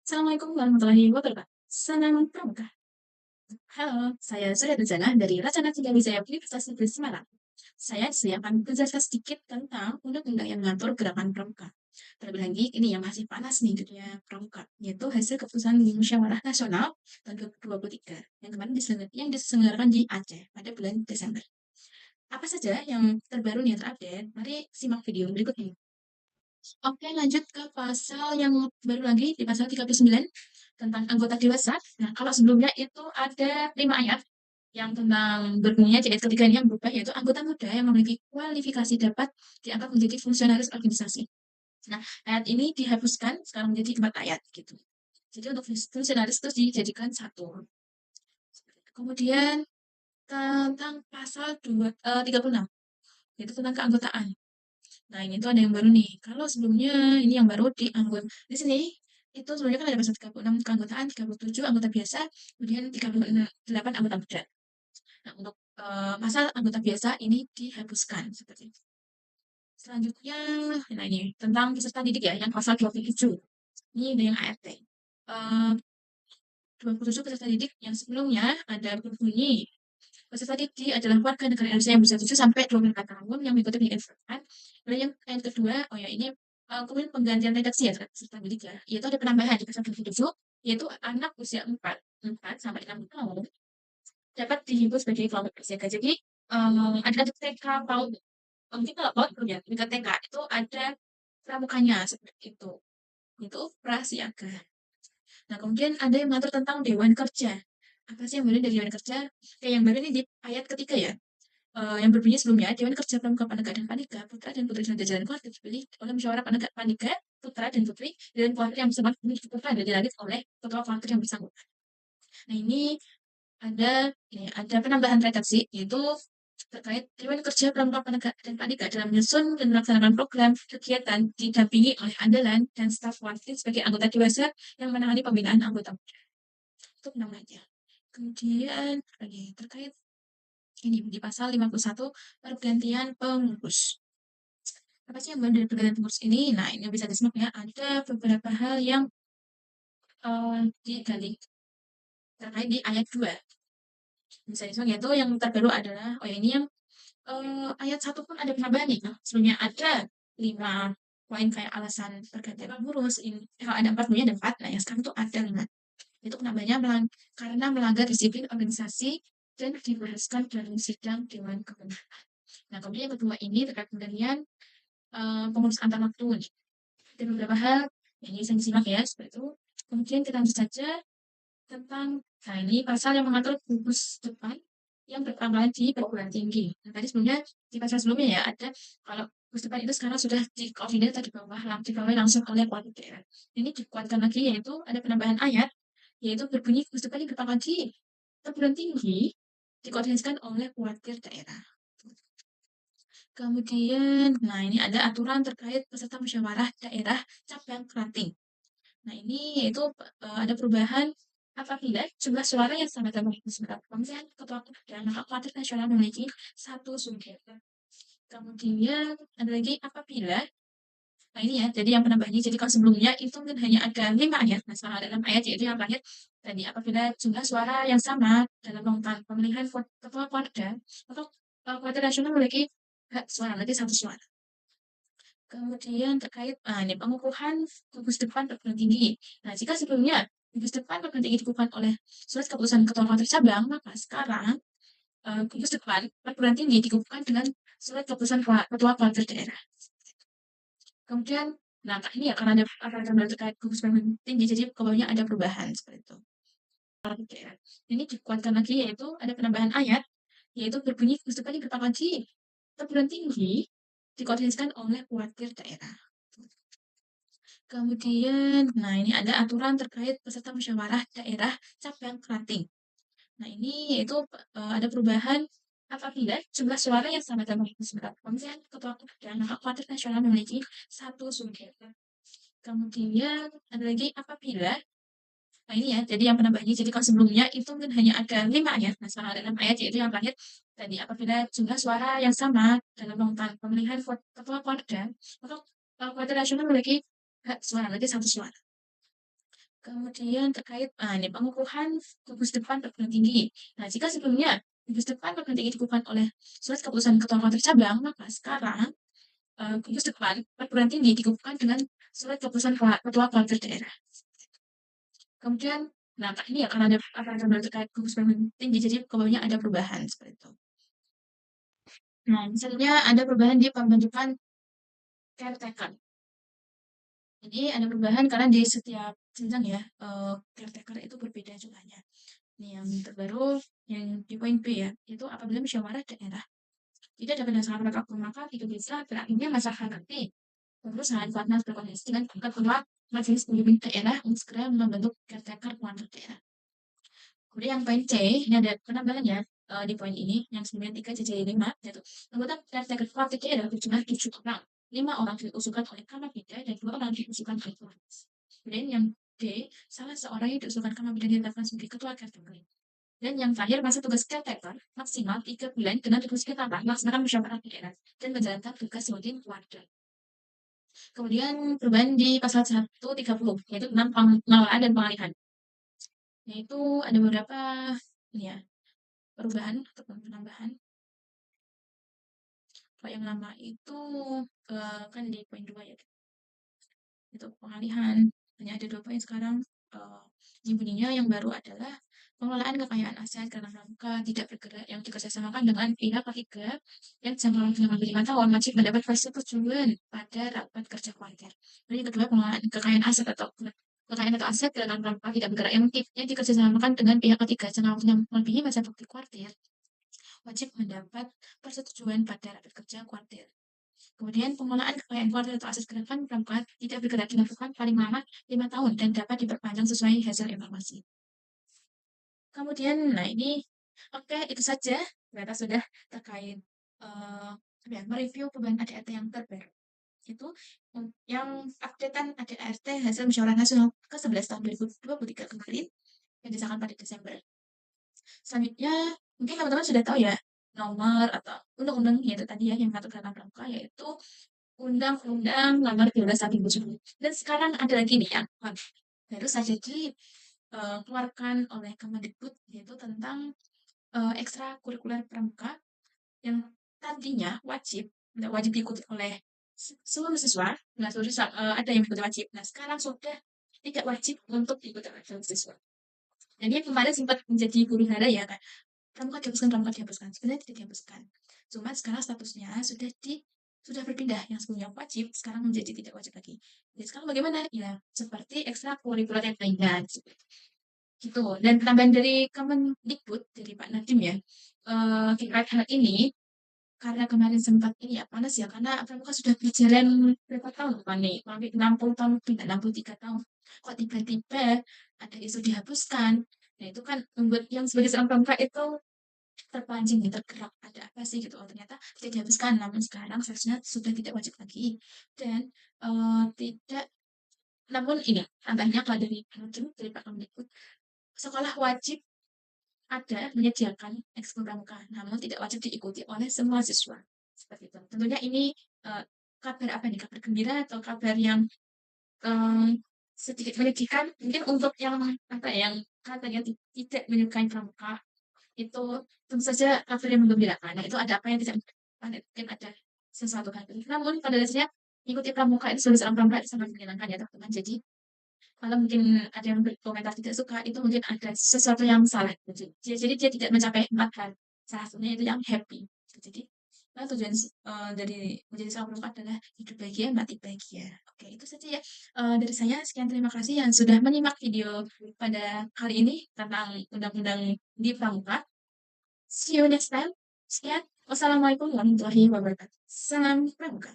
Assalamualaikum warahmatullahi wabarakatuh. Senang pramuka. Halo, saya Surya Dujana dari Racana Tiga Wijaya Universitas Negeri Semarang. Saya akan menjelaskan sedikit tentang undang-undang yang mengatur gerakan pramuka. Terlebih lagi, ini yang masih panas nih dunia pramuka, yaitu hasil keputusan Musyawarah Nasional tahun 2023 yang kemarin diselenggarakan di Aceh pada bulan Desember. Apa saja yang terbaru nih yang terupdate? Mari simak video berikut ini. Oke, lanjut ke pasal yang baru lagi di pasal 39 tentang anggota dewasa. Nah, kalau sebelumnya itu ada 5 ayat yang tentang berbunyinya di ayat ketiga ini yang berubah, yaitu anggota muda yang memiliki kualifikasi dapat diangkat menjadi fungsionaris organisasi. Nah, ayat ini dihapuskan sekarang menjadi 4 ayat gitu. Jadi untuk fungsionaris itu dijadikan satu. Kemudian tentang pasal 36 yaitu tentang keanggotaan. Nah, ini tuh ada yang baru nih. Kalau sebelumnya ini yang baru di anggota di sini itu sebelumnya kan ada pasal 36 keanggotaan, 37 anggota biasa, kemudian 38 anggota muda. Nah, untuk pasal anggota biasa ini dihapuskan seperti itu. Selanjutnya, nah ini tentang peserta didik ya, yang pasal 27. Ini ada yang ART. 27 peserta didik yang sebelumnya ada berbunyi peserta didik adalah warga negara Indonesia yang berusia 7 sampai 24 tahun yang mengikuti pendidikan formal. Lalu yang kedua, oh ya ini kemudian penggantian redaksi ya terhadap peserta didik ya, yaitu ada penambahan di pasal 27, yaitu anak usia 4 sampai 6 tahun dapat dihimbau sebagai kelompok bersiaga. Jadi ada TK PAUD, mungkin kalau PAUD belum ya, tingkat TK itu ada pramukanya seperti itu. Itu prasiaga. Nah, kemudian ada yang mengatur tentang Dewan Kerja. Apa sih yang baru dari Dewan Kerja? Kayak yang baru ini di ayat ketiga ya, yang berbunyi sebelumnya, Dewan Kerja Pramuka Panegat dan Panika, putra dan putri jajaran keluarga dipilih oleh musyawarah Panika, putra dan putri, dan keluarga yang bersama putra dan dilantik oleh ketua keluarga yang bersangkutan. Nah, ini ada penambahan redaksi, yaitu terkait Dewan Kerja Pramuka Panegat dan Panika dalam menyusun dan melaksanakan program kegiatan didampingi oleh andalan dan staf wakil sebagai anggota dewasa yang menangani pembinaan anggota muda. Itu penambahannya. Kemudian lagi terkait ini di pasal 51 pergantian pengurus. Apa sih yang baru dari pergantian pengurus ini? Nah, ini bisa disimak ya. Ada beberapa hal yang digali terkait di ayat 2. Bisa disimak yaitu yang terbaru adalah, oh ya ini yang ayat 1 pun ada penambahan nih. Nah, sebelumnya ada 5 poin kayak alasan pergantian pengurus. Ini kalau ada 4, sebelumnya ada 4. Nah, yang sekarang tuh ada 5. Itu penambahannya karena melanggar disiplin organisasi dan dibahaskan dalam sidang Dewan Kebenaran. Nah, kemudian yang kedua ini terkait penggantian pengurus antar waktu nih. Ada beberapa hal yang bisa disimak ya, seperti itu. Kemudian kita lanjut saja tentang, nah ini pasal yang mengatur gugus depan yang berpangkalan di perguruan tinggi. Nah, tadi sebelumnya, di pasal sebelumnya ya, ada kalau gugus depan itu sekarang sudah dikoordinir di bawah langsung oleh kepala daerah. Ini dikuatkan lagi, yaitu ada penambahan ayat, yaitu berbunyi gugus depan yang berpangkat di perguruan tinggi dikoordinasikan oleh kuartir daerah. Kemudian, nah ini ada aturan terkait peserta musyawarah daerah cabang Kerating. Nah ini yaitu ada perubahan apabila jumlah suara yang sama dalam pemilihan ketua dan maka kuartir nasional memiliki satu sumber. Kemudian ada lagi apabila, nah ini ya, jadi yang penambahannya, jadi kalau sebelumnya itu mungkin hanya ada 5 ayat, nah sekarang ada 6 ayat, yaitu yang terakhir tadi apabila jumlah suara yang sama dalam pemilihan ketua kuartir, maka kuartir nasional memiliki hak suara, nanti satu suara. Kemudian terkait ini pengukuhan gugus depan perguruan tinggi. Nah, jika sebelumnya gugus depan perguruan tinggi dikukuhkan oleh surat keputusan ketua kuartir cabang, maka sekarang gugus depan perguruan tinggi dikukuhkan dengan surat keputusan ketua kuartir daerah. Kemudian, nah ini ya karena ada aturan terkait gugus depan tinggi, jadi ke ada perubahan seperti itu. Ini dikuatkan lagi yaitu ada penambahan ayat, yaitu berbunyi gugus depan yang berpangkat di perguruan tinggi dikoordinasikan oleh kuartir daerah. Kemudian, nah ini ada aturan terkait peserta musyawarah daerah cabang Kerating. Nah ini yaitu ada perubahan apabila jumlah suara yang sama dalam pemilihan ketua dan maka kuartir nasional memiliki satu sumber. Kemudian ada lagi apabila, nah ini ya, jadi yang penambahnya, jadi kalau sebelumnya itu mungkin hanya ada 5 ayat, nah sekarang ada 6 ayat, yaitu yang terakhir tadi apabila jumlah suara yang sama dalam pemilihan ketua kuartir, maka kuartir nasional memiliki hak suara, berarti satu suara. Kemudian terkait ini pengukuhan gugus depan perguruan tinggi. Nah, jika sebelumnya gugus depan perguruan tinggi dikukuhkan oleh surat keputusan ketua kantor cabang, maka sekarang gugus depan perguruan tinggi dikukuhkan dengan surat keputusan ketua kantor daerah. Kemudian, nah ini ya karena ada apa terkait gugus perguruan tinggi, jadi kebawahnya ada perubahan seperti itu. Nah, misalnya ada perubahan di pembentukan caretaker. Jadi ada perubahan karena di setiap jenjang ya, caretaker itu berbeda jumlahnya. Nih yang terbaru, yang di poin B ya, itu apabila musyawarah daerah tidak dapat dilaksanakan pada waktu, maka tidak bisa berakhirnya masa hadapi perusahaan Platnas berkoordinasi dengan ketua majelis pemimpin daerah untuk segera membentuk caretaker kuantar daerah. Kemudian yang poin C, ini ada penambahan ya di poin ini, yang 93 jadi 5, yaitu anggota caretaker kuantar daerah berjumlah 7 orang. 5 orang diusulkan oleh Kamabida dan 2 orang diusulkan oleh Polres. Kemudian yang D, salah seorang yang diusulkan Kamabida ditetapkan sebagai ketua caretaker. Dan yang terakhir, masa tugas caretaker maksimal 3 bulan dengan tugas ketambah melaksanakan musyawarah daerah dan menjalankan tugas sebagai warga. Kemudian perubahan di pasal 130, yaitu tentang pengelolaan dan pengalihan. Yaitu ada beberapa ya, perubahan atau penambahan. Kalau yang lama itu kan di poin 2 ya, itu pengalihan. Hanya ada 2 poin sekarang. Yang bunyinya yang baru adalah pengelolaan kekayaan aset karena pramuka tidak bergerak yang dikerjasamakan dengan pihak ketiga yang jangka waktunya 5 tahun wajib mendapat persetujuan pada rapat kerja kuartir. Lalu yang kedua, pengelolaan kekayaan aset atau aset dalam pramuka tidak bergerak yang dikerjasamakan dengan pihak ketiga jangka waktunya melebihi masa bakti kuartir wajib mendapat persetujuan pada rapat kerja kuartir. Kemudian pengelolaan kekayaan kuartir atau aset gerakan pramuka tidak bergerak dilakukan paling lama 5 tahun dan dapat diperpanjang sesuai hasil evaluasi. Kemudian, nah ini oke, itu saja ternyata sudah terkait mereview perubahan ADART yang terbaru. Itu yang updatean ADART hasil musyawarah nasional ke-11 tahun 2023 kemarin yang disahkan pada Desember. Selanjutnya, mungkin teman-teman sudah tahu ya nomor atau undang-undang yaitu tadi ya yang mengatur gerakan pramuka, yaitu Undang-Undang Nomor 12 Tahun 2007. Dan sekarang ada lagi nih yang baru saja dikeluarkan oleh Kemendikbud, yaitu tentang ekstrakurikuler pramuka yang tadinya wajib diikuti oleh seluruh siswa. Nah, seluruh siswa ada yang diikuti wajib. Nah, sekarang sudah tidak wajib untuk diikuti oleh seluruh siswa. Dan dia kemarin sempat menjadi guru hara ya kan. Pramuka dihapuskan. Sebenarnya tidak dihapuskan. Cuma sekarang statusnya sudah berpindah, yang sebelumnya wajib sekarang menjadi tidak wajib lagi. Jadi sekarang bagaimana? Ya seperti ekstrakurikuler yang lainnya gitu. Dan penambahan dari Kemendikbud dari Pak Nadiem ya terkait hal ini, karena kemarin sempat ini ya panas ya, karena pramuka sudah berjalan berapa tahun kan nih, hampir 60 tahun, tidak 63 tahun. Kok tiba-tiba ada isu dihapuskan? Nah itu kan membuat yang sebagai seorang pramuka itu terpancing nih, tergerak, ada apa sih gitu. Oh ternyata tidak dihapuskan, namun sekarang seharusnya sudah tidak wajib lagi. Dan tidak, namun ini tambahnya kalau dari Pak Kemendikbud, sekolah wajib ada menyediakan ekskul pramuka, namun tidak wajib diikuti oleh semua siswa. Seperti itu. Tentunya ini kabar apa nih? Kabar gembira atau kabar yang sedikit menyedihkan? Mungkin untuk yang apa yang katanya tidak menyukai pramuka itu tentu saja kabar yang menggembirakan. Nah, itu ada apa yang tidak mungkin ada sesuatu hal. Namun pada dasarnya mengikuti pramuka itu sebagai seorang pramuka itu sangat menyenangkan ya teman-teman. Jadi kalau mungkin ada yang berkomentar tidak suka, itu mungkin ada sesuatu yang salah. Jadi dia tidak mencapai 4 hal. Salah satunya itu yang happy. Jadi tujuan dari menjadi seorang pramuka adalah hidup bahagia, mati bahagia. Oke, itu saja ya dari saya. Sekian, terima kasih yang sudah menyimak video pada kali ini tentang undang-undang di pramuka. See you next time. Sekian. Wassalamualaikum warahmatullahi wabarakatuh. Salam pramuka.